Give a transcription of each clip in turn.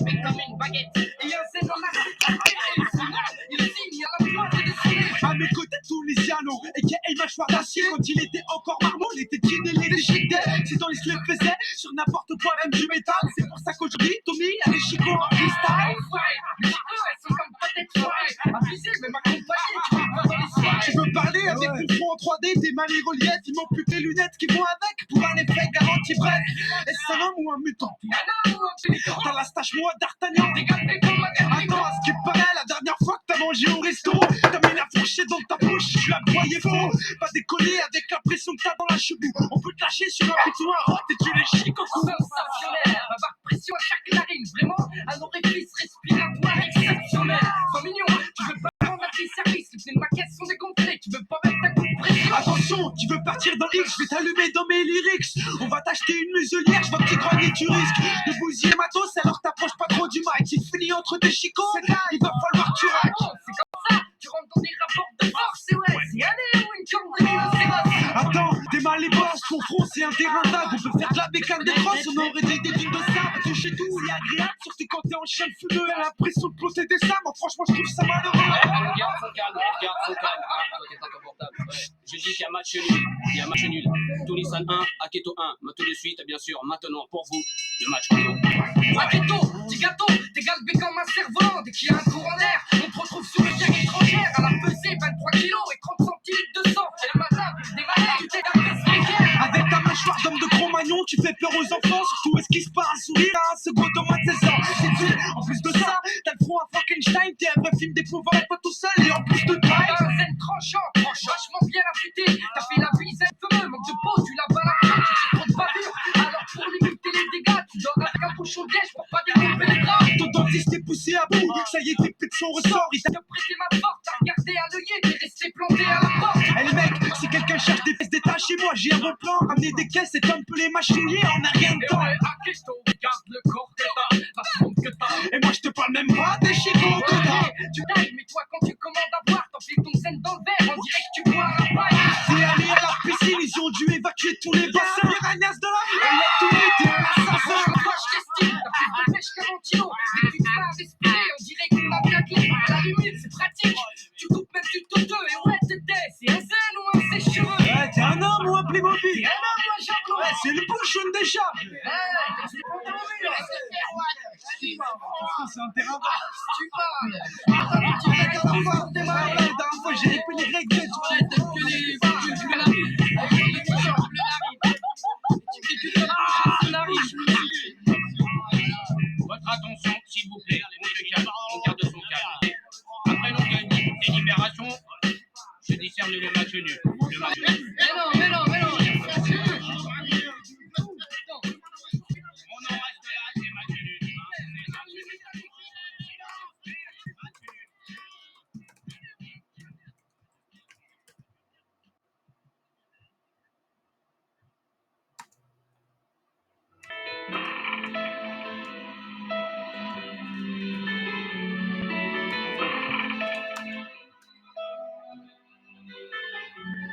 épais comme une baguette. Et un zen en Afrique, il signe à la pointe de son nez. À mes côtés, Tunisiano, a.k.a. mâchoire d'acier. Quand il était encore marmot, il était jean et les déchiquetés. Sinon, il se le faisait sur n'importe quoi, même du métal. C'est pour ça qu'aujourd'hui, Tommy a les chicots en freestyle. Les chicots, elles sont comme peut-être foirées. Abusées, même accompagnées, tu vois pas dans les soirées. Tu veux parler à des confronts en 3D, des mal et reliefs. Ils m'ont plus que les lunettes qui vont avec pour un effet garanti. Bref, est-ce un homme ou un mutant? Un homme ou un pélican? T'as la stache moi d'Artagnan. T'es gâté comme un gâteau. Attends, à ce qui paraît, la dernière fois que t'as mangé au resto, t'as mis la fourchette dans ta bouche, tu l'as broyé faux. Pas décoller avec la pression que t'as dans la cheveux. On peut te lâcher sur un pitou à rote et tu les chics au cou. Sensationnel, ma barre pression à chaque narine. Vraiment, un orifice respiratoire exceptionnel. Sois mignon, tu veux pas prendre à tes services. Les pneus de ma caisse sont dégonflés, tu veux pas mettre ta coupe de pression. Attention, tu veux partir dans X, je vais t'allumer dans mes lyrics. On va t'acheter une muselière, je vois que tu grognes et tu risques de bousiller matos, alors t'approches pas trop du mic. Tu finis entre tes chicots, il va falloir que tu raques. C'est comme ça, tu rentres dans des rapports de force. Et ouais, c'est allé ou une corne de rhinocéros. Attends, démarre les bosses, ton front c'est un terrain vague. On peut faire de la bécane des crosses, on aurait des dunes de sable. Toucher tout, c'est agréable, surtout quand t'es en chien de fumeux. T'as l'impression de ploter des sables, moi franchement je trouve ça malheureux. Elle garde son calme, elle garde son calme. Ah, toi t'es inconfortable. Ouais. Je dis qu'il y a match nul, il y a match nul. Tunisane 1, Aketo 1. Mais tout de suite, bien sûr, maintenant pour vous, le match retour. Aketo, petit gâteau, t'es galbé comme un cerf-volant. Dès qu'il y a un courant d'air, on te retrouve sur une terre étrangère. À la pesée, 23 kilos et 30 centilitres de sang. Et le matin, des malades, tu t'es galbé spécial. Avec ta mâchoire d'homme de Cro-Magnon, tu fais peur aux enfants. Surtout esquisse pas un sourire à un second au moins de 16 ans. C'est dur. En plus de ça, t'as le front à Frankenstein. T'es un vrai film d'épouvante, pas tout seul. Et en plus de taille, T'as un zen tranchant, vachement bien affûté. T'as fait la bise fumeux, manque de peau, tu l'as pas la fin, tu fais trop de bavure. Alors pour limiter les dégâts, tu dors avec un bouchon de liège pour pas découper les draps. ton dentiste est poussé à bout. Ça y est, tes putes sont ressort. Il t'a T'as prêté ma porte, t'as regardé à l'œillet, t'es resté planté à la porte. Eh les mecs, si quelqu'un cherche des pièces détachées, moi j'ai un bon plan. Ramener des caisses et un peu les machiniers, on a rien de Et temps. ouais, Aketo, regarde le corps que t'as, la sonde que t'as. Et moi je te parle même pas des chicots de gras. Tu tailles, mais toi quand tu commandes à boire, t'enfiles ton zen dans le verre, on dirait que tu bois à la paille. T'es allé à la piscine, ils ont dû évacuer tous les bassins. Piranhas de la vie, elle est tout t'es un assassin. Toi je t'estime, t'as plus de pêche qu'un ventilo. Dès que tu te fais à respirer, on dirait qu'on a bien clé. À la limite, c'est pratique, tu coupes même du toteux. Et ouais, t'étais, c'est un zen ou un sèche-cheveux. Ouais, t'es un homme ou un Playmobil? T'es un homme ou un javelot? Ouais, c'est le bouchon déjà. C'est pas entendu, là. C'est un terrain vague. Tu parles. Attends, tu fais qu'à la fois, t'es Ouais, mal. la dernière fois j'ai épelé les règles, tu vois. Ouais, t'aimes que les que la vie. Tu fais que de la vie. Votre attention, s'il vous plaît, on se calme, on garde son calme. Après longue délibération, je discerne le match nul. Le match nul. Mais non. On en reste là, c'est match nul.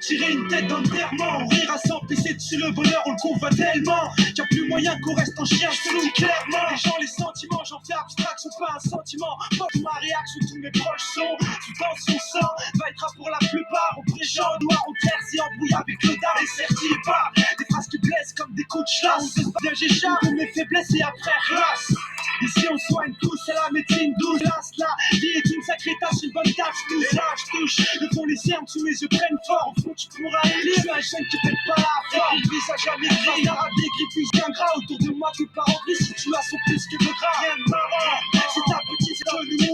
Tirer une tête d'enterrement, rire à s'en pisser dessus le bonheur, on le convoite tellement qu'il n'y a plus moyen qu'on reste en chien, je te le dis clairement. Les gens, les sentiments, j'en fais abstraction, pas un sentiment. Pas de ma réaction, tous mes proches sont tout dans son sang, va être pour la plupart. Au présent, noir, on terre, embrouille avec le dard et certi pas. Des phrases qui blessent comme des coups de chasse. Bien j'échappe de mes faiblesses et après classe. Ici on soigne tous, c'est la médecine douce. Là, vie est une sacrée tâche, une bonne tâche. Tout ça, je touche. Le fond les cernes sous mes yeux prennent fort. Au fond, tu pourras élire. Je suis un jeune qui pète pas la forme. Une vie, ça jamais gris. Arabe des grippes, bien gras. Autour de moi, tout part en gris. Si tu as son plus que de gras, rien de marrant. C'est ta petite, c'est que nous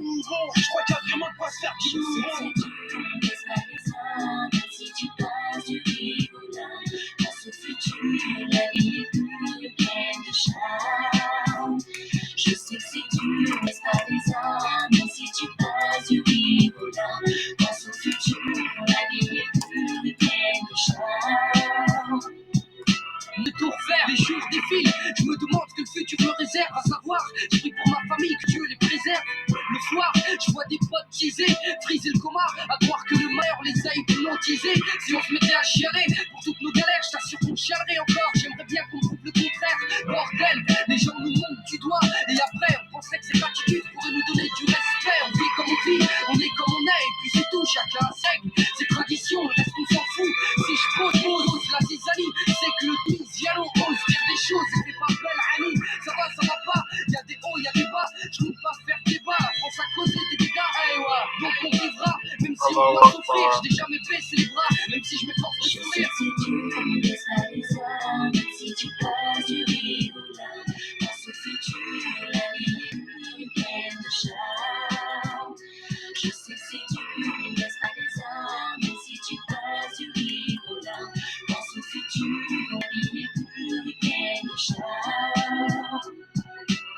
mourons. Je crois qu'il y a vraiment de quoi se faire du mourons. Si tu passes du rigolant à ce futur, la vie est plus pleine de charme. Je sais que c'est dur, mais c'est pas des hommes. Si tu passes du rigolant à ce futur, la vie est plus pleine de charme. De tout refaire, les jours défilent. Je me demande ce que le futur me réserve. À savoir, je prie pour ma famille, que Dieu les préserve. Le soir, je vois des potes teaser, friser le coma, à croire que le meilleur les a hypnotisés. Si on se mettait à chialer pour toutes nos galères, je t'assure qu'on chialerait encore. J'aimerais bien qu'on prouve le contraire. Bordel, les gens nous montrent du doigt et après dois souffrir, je n'ai jamais baissé les bras, même si je m'efforce de Je sais sourire. que si tu ne baisses pas les armes, même si tu passes du rire aux larmes, pense au futur, la vie est plus pleine de charme. Je sais que si tu ne baisses pas les armes, même si tu passes du rire aux larmes, pense au futur, la vie est plus pleine de charme.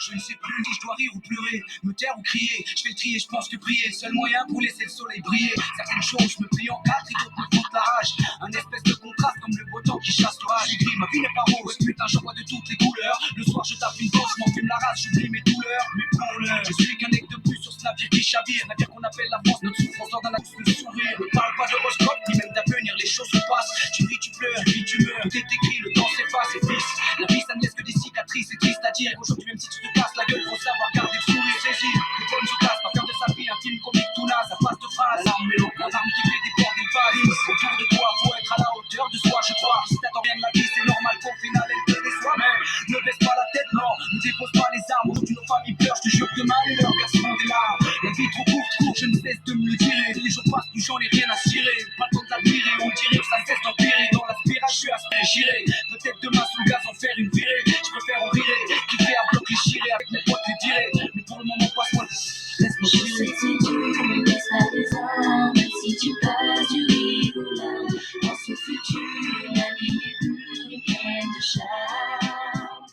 Je ne sais plus si je dois rire ou pleurer, me taire ou crier. Je fais le tri et je pense que prier est le seul moyen pour laisser le soleil briller. Certaines choses, je me plie en quatre et d'autres me foutent la rage. Un espèce de contraste comme le beau temps qui chasse l'orage. J'écris, ma vie n'est pas rose, putain, j'en vois de toutes les couleurs. Le soir, je tape une dose, je m'enfume la race, j'oublie mes douleurs. Mais pour l'heure, je suis qu'un aigle de plus sur ce navire qui chavire. Navire qu'on appelle la France, notre souffrance en donne à tous le sourire. Ne parle pas d'horoscope, ni même d'avenir, les choses se passent. Tu ris, tu pleures, tu vis, tu meurs. Tout est écrit, le temps s'efface et fils. La vie, ça ne laisse que des cicatrices, c'est triste à dire. Aujourd'hui, même si tu te casses la gueule, faut savoir garder le sourire, saisir. Le poème se casse, pas faire de sa vie un film comique tout naze, à face de phrase. L'arme qui fait des portes des valises. Autour de toi, faut être à la hauteur de soi, je crois. Si t'attends rien de la vie, c'est normal qu'au final elle te déçoit. Mais ne baisse pas la tête, non, ne dépose pas les armes. Aujourd'hui, nos familles pleurent, je te jure que demain, les leurs verseront des larmes. La vie est trop courte, je ne cesse de me le dire. Les jours passent, plus j'en ai rien à cirer. Pas le temps de l'admirer, on dirait que ça cesse d'empirer. Dans la spirale, je suis aspiré, j'irai. Peut-être demain sous le gaz en faire une virée. Je préfère en rire, kiffer à bloc les chirer. Avec mes potes les tirer. Mais pour le moment, passe-moi, laisse-moi Je tirer. sais que si tu ne baisses pas les armes, même si tu passes du rire aux larmes, pense au futur, la vie est plus pleine de charme.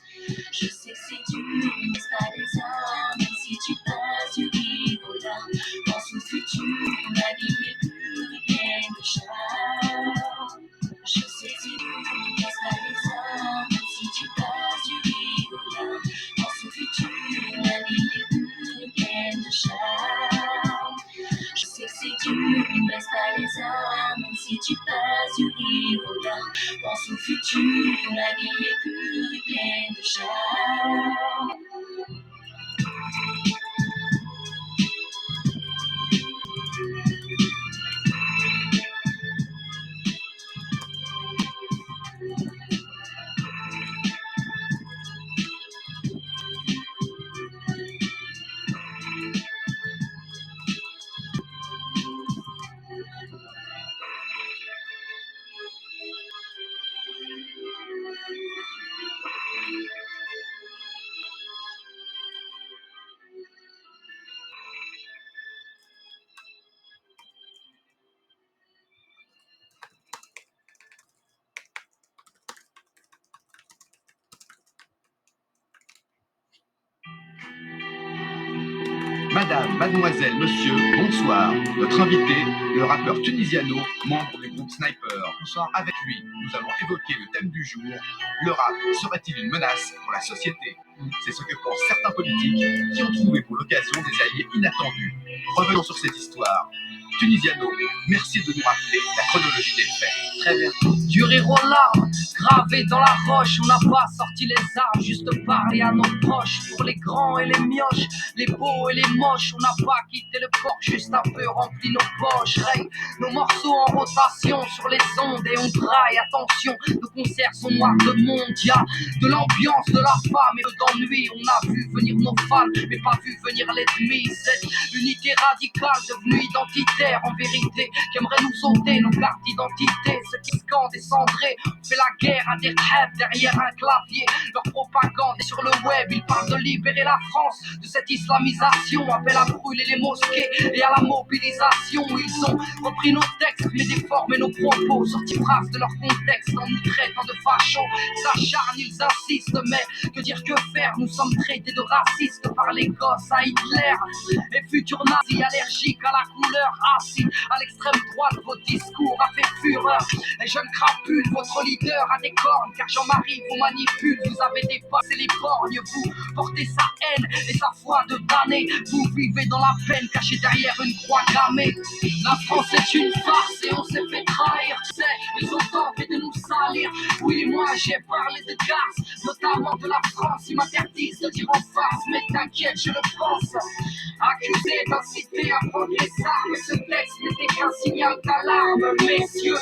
Je sais que si tu ne baisses pas les armes, même si tu passes du rire aux larmes, pense au futur, la vie est plus pleine de charme. Je sais que si tu ne baisses pas les armes, même si tu passes du rire aux larmes, pense au futur, la vie est plus pleine de charme. Je sais que si tu ne baisses pas les armes, même si tu passes du rire aux larmes, pense au futur, la vie est plus pleine de charme. Madame, mademoiselle, monsieur, bonsoir. Notre invité, le rappeur Tunisiano, membre du groupe Sniper. Bonsoir. Avec lui, nous allons évoquer le thème du jour. Le rap serait-il une menace pour la société? C'est ce que pensent certains politiques qui ont trouvé pour l'occasion des alliés inattendus. Revenons sur cette histoire. Tunisiano, merci de nous rappeler la chronologie des faits. Très bien. Du rire aux larmes, gravé dans la roche, on n'a pas sorti les armes, juste parlé à nos proches. Pour les grands et les mioches, les beaux et les moches, on n'a pas quitté le port, juste un peu rempli nos poches. Règne nos morceaux en rotation sur les ondes et on braille, attention, nos concerts sont noirs de monde. Y'a de l'ambiance, de la femme et de d'ennui. On a vu venir nos fans, mais pas vu venir l'ennemi. Cette unité radicale devenue identitaire, en vérité, qui aimerait nous ôter nos cartes d'identité. Ceux qui scandent et cendrés, on fait la guerre à des rêves derrière un clavier. Leur propagande est sur le web, ils parlent de libérer la France de cette islamisation. Appellent à brûler les mosquées et à la mobilisation. Ils ont repris nos textes, mais déformé nos propos, sorti phrases de leur contexte en nous traitant de fachos. Ils s'acharnent, ils insistent, mais que dire, que faire? Nous sommes traités de racistes par les gosses à Hitler et futurs nazis allergiques à la couleur, assis à l'extrême droite. Votre discours a fait fureur. Les jeunes crapules, votre leader a des cornes, car Jean-Marie vous manipule. Vous avez dépassé les borgnes, vous portez sa haine et sa foi de damné. Vous vivez dans la peine, caché derrière une croix gammée. La France est une farce et on s'est fait trahir. Tu sais, ils ont tenté de nous salir. Oui, moi j'ai parlé de Gars, notamment de la France. Ils m'interdisent de dire en face, mais t'inquiète, je le pense. Accusé d'inciter à prendre les armes, ce texte n'était qu'un signal d'alarme. Messieurs,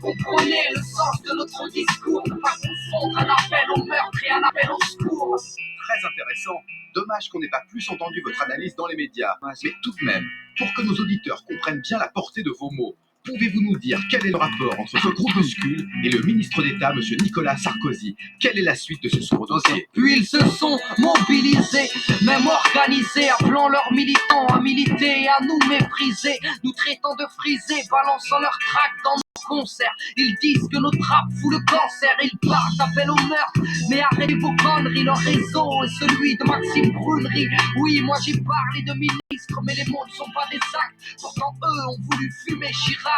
comprenez le sens de notre discours. Ne pas confondre un appel au meurtre et un appel au secours. Très intéressant. Dommage qu'on n'ait pas plus entendu votre analyse dans les médias. Mais tout de même, Pour que nos auditeurs comprennent bien la portée de vos mots, pouvez-vous nous dire quel est le rapport entre ce groupuscule et le ministre d'État, M. Nicolas Sarkozy? Quelle est la suite de ce sombre dossier? Puis ils se sont mobilisés, même organisés, appelant leurs militants à militer et à nous mépriser, nous traitant de frisés, balançant leurs tracts dans nos concerts. Ils disent que notre rap fout le cancer, ils partent, appellent au meurtre, mais arrêtez vos conneries, leur réseau est celui de Maxime Brunerie. Oui, moi j'ai parlé de ministres, mais les mots ne sont pas des actes, pourtant eux ont voulu fumer Chirac.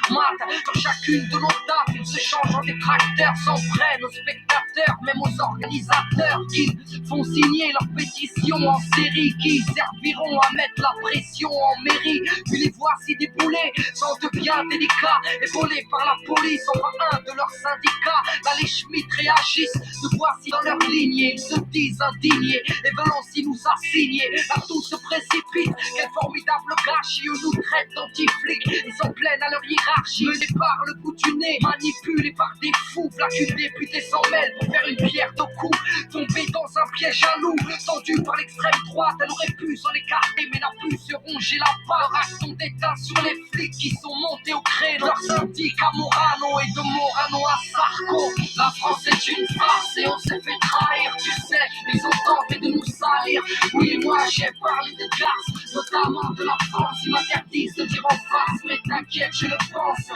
Mat, sur chacune de nos tables, ils se changent en détracteurs, s'en prennent aux spectateurs, même aux organisateurs. Ils font signer leurs pétitions en série, qui serviront à mettre la pression en mairie. Puis les voici déboulés, sans de bien délicats, épaulés par la police, enfin un de leurs syndicats. Là les Schmitt réagissent, nous voici dans leur lignée, ils se disent indignés et veulent aussi nous assigner. Là tout se précipite, quel formidable gâchis, eux nous traitent d'anti-flics, ils s'en plaignent à leur hiérarchie, menés par le bout du nez, manipulés par des fous. Là qu'une députée s'en mêle pour faire une pierre de coups, tombée dans un piège à loup, tendu par l'extrême droite. Elle aurait pu s'en écarter mais n'a pu se ronger la barre. Leur acte ont déteint sur les flics qui sont montés au créneau. Leur syndic à Morano et de Morano à Sarko. La France est une farce et on s'est fait trahir, tu sais, ils ont tenté de nous salir. Oui, moi j'ai parlé de Garce, notamment de la France. Ils m'interdisent de dire en face, mais t'inquiète, je le pense.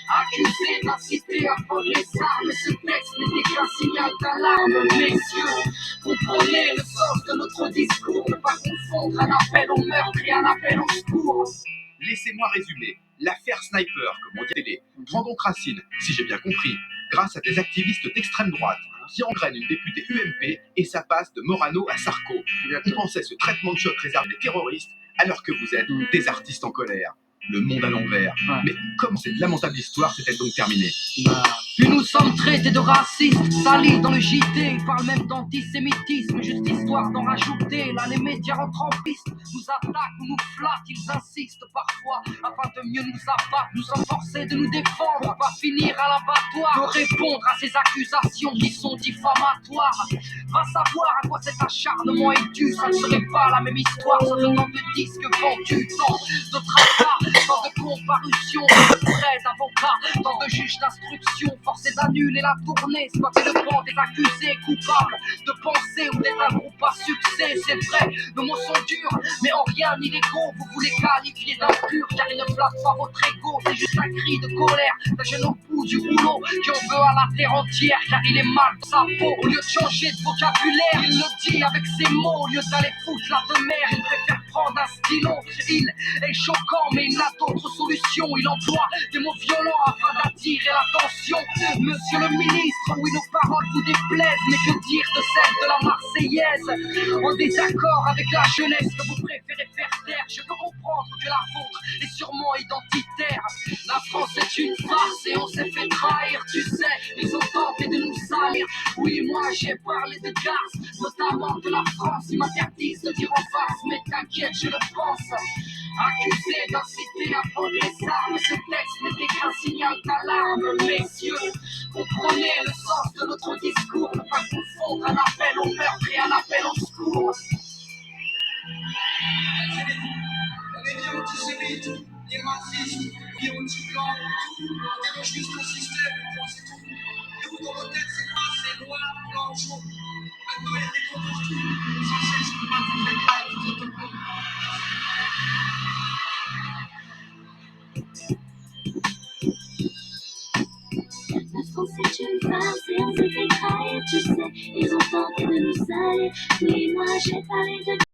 Accusé d'inciter à prendre les armes, ce texte n'était qu'un signal d'alarme. Messieurs, comprenez le sens de notre discours, ne pas confondre un appel au meurtre et un appel au secours. Laissez-moi résumer. L'affaire Sniper, comme on dit à la télé, prend donc racine, si j'ai bien compris, grâce à des activistes d'extrême droite qui engrainent une députée UMP et ça passe de Morano à Sarko. On pensait ce traitement de choc réservé des terroristes alors que vous êtes des artistes en colère. Le monde à l'envers. Mais comment cette lamentable histoire s'est-elle donc terminée? Puis nous sommes traités de racistes, salis dans le JT, ils parlent même d'antisémitisme, juste histoire d'en rajouter. Là les médias rentrent en piste, nous attaquent ou nous flattent, ils insistent parfois afin de mieux nous abattre. Nous sommes forcés de nous défendre pour pas finir à l'abattoir, de répondre à ces accusations qui sont diffamatoires. Va savoir à quoi cet acharnement est dû, ça ne serait pas la même histoire sans autant de disques vendus, tant de tracas, tant de comparutions, tant de frais d'avocats, tant de juges d'instruction forcés d'annuler la tournée, squatter le banc des accusés coupables de penser ou d'être un groupe à succès. C'est vrai, nos mots sont durs, mais en rien illégaux. Vous voulez qualifier d'impur car ils ne flattent pas votre ego. C'est juste un cri de colère d'un jeune au bout du rouleau qui en veut à la terre entière car il est mal dans sa peau. Au lieu de changer de vocabulaire, il le dit avec ses mots. Au lieu d'aller foutre la demeure, il préfère prendre un stylo. Il est choquant mais il n'a d'autre solution. Il emploie des mots violents afin d'attirer l'attention. Monsieur le ministre, oui nos paroles vous déplaisent, mais que dire de celle de la Marseillaise? En désaccord avec la jeunesse que vous préférez faire taire, je peux comprendre que la vôtre est sûrement identitaire. La France est une farce et on s'est fait trahir, tu sais, ils ont tenté de nous salir. Oui, moi j'ai parlé de Garce, notamment de la France, ils m'interdisent de dire en face, mais t'inquiète, je le pense. Accusé d'inciter à prendre les armes, ce texte n'était qu'un signal d'alarme. Messieurs, comprenez le sens de notre discours, ne pas confondre un appel au meurtre et un appel au secours. On est bien antisémites, ni racistes, ni anti-blancs, on dénonce juste un système, c'est tout. Et vous, dans vos têtes, c'est quoi? C'est noir, blanc, jaune. Maintenant, il y a des gros partout. Sans cesse, je peux pas vous faire grave, tout le monde. La France est une farce et on s'est fait trahir, tu sais, ils ont tenté de nous salir. Oui, moi j'ai parlé de